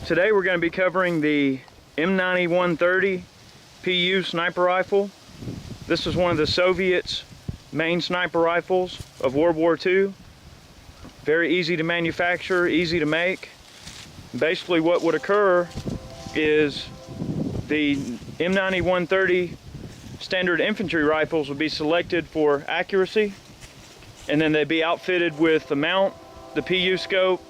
Today we're going to be covering the M91 30 PU sniper rifle. This is one of the Soviets' main sniper rifles of World War II. Very easy to manufacture, easy to make. Basically what would occur is the M91 30 standard infantry rifles would be selected for accuracy, and then they'd be outfitted with the mount, the PU scope,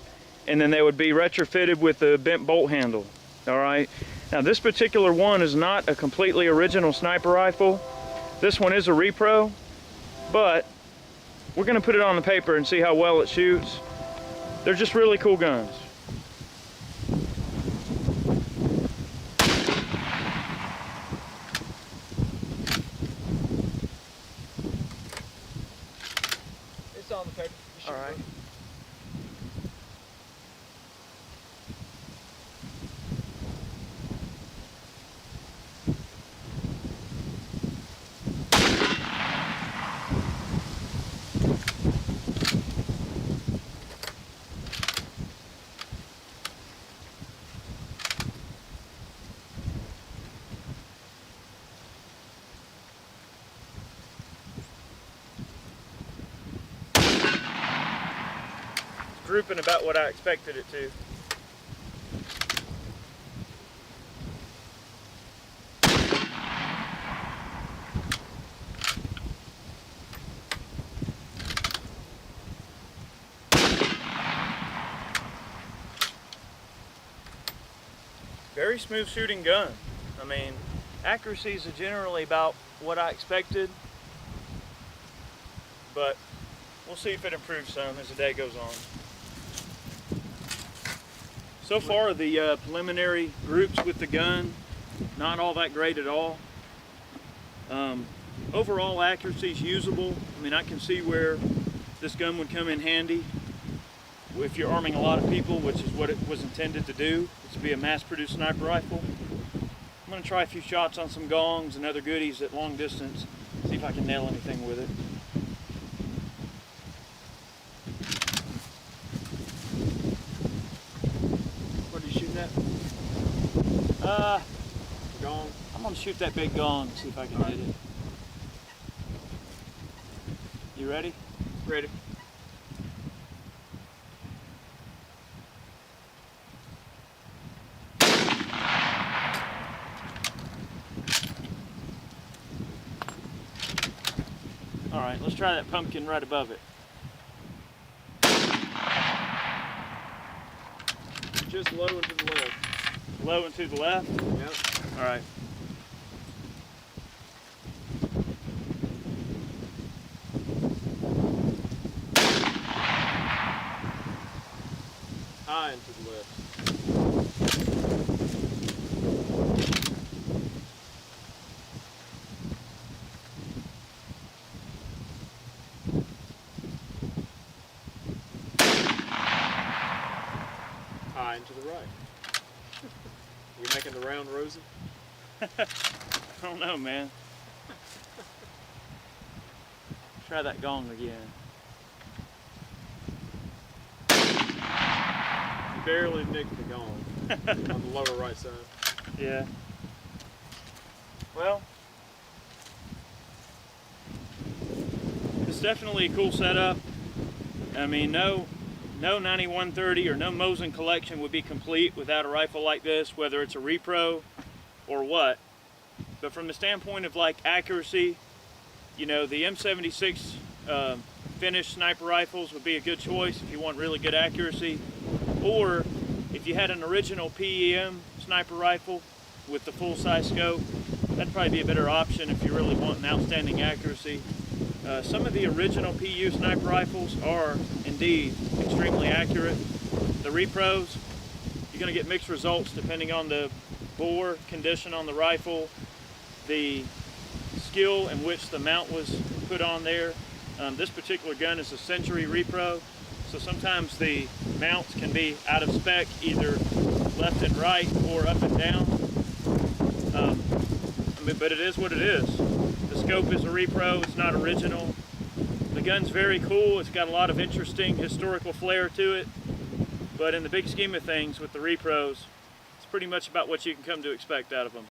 and then they would be retrofitted with the bent bolt handle. All right. Now this particular one is not a completely original sniper rifle. This one is a repro, but we're going to put it on the paper and see how well it shoots. They're just really cool guns. It's on the paper. All right. Drooping about what I expected it to. Very smooth shooting gun. I mean, accuracies are generally about what I expected, but we'll see if it improves some as the day goes on. So far, the preliminary groups with the gun, not all that great at all. Overall accuracy is usable. I mean, I can see where this gun would come in handy if you're arming a lot of people, which is what it was intended to do. It's to be a mass-produced sniper rifle. I'm going to try a few shots on some gongs and other goodies at long distance, see if I can nail anything with it. Gong. I'm gonna shoot that big gong, see if I can hit it. You ready? Ready. All right, let's try that pumpkin right above it. Just low and to the left. Low and to the left? Yep. All right. High and to the left. High and to the right. You making the round, Rosie? I don't know, man. Try that gong again. You barely nicked the gong on the lower right side. Yeah. Well, it's definitely a cool setup. I mean, no 9130 or no Mosin collection would be complete without a rifle like this, whether it's a repro or what. But from the standpoint of like accuracy, you know, the M76 finished sniper rifles would be a good choice if you want really good accuracy. Or if you had an original PEM sniper rifle with the full-size scope, that'd probably be a better option if you really want an outstanding accuracy. Some of the original PU sniper rifles are indeed extremely accurate. The repros, you're going to get mixed results depending on the bore condition on the rifle, the skill in which the mount was put on there. This particular gun is a Century repro, so sometimes the mounts can be out of spec, either left and right or up and down. But it is what it is. The scope is a repro, it's not original. The gun's very cool, it's got a lot of interesting historical flair to it, but in the big scheme of things with the repros, pretty much about what you can come to expect out of them.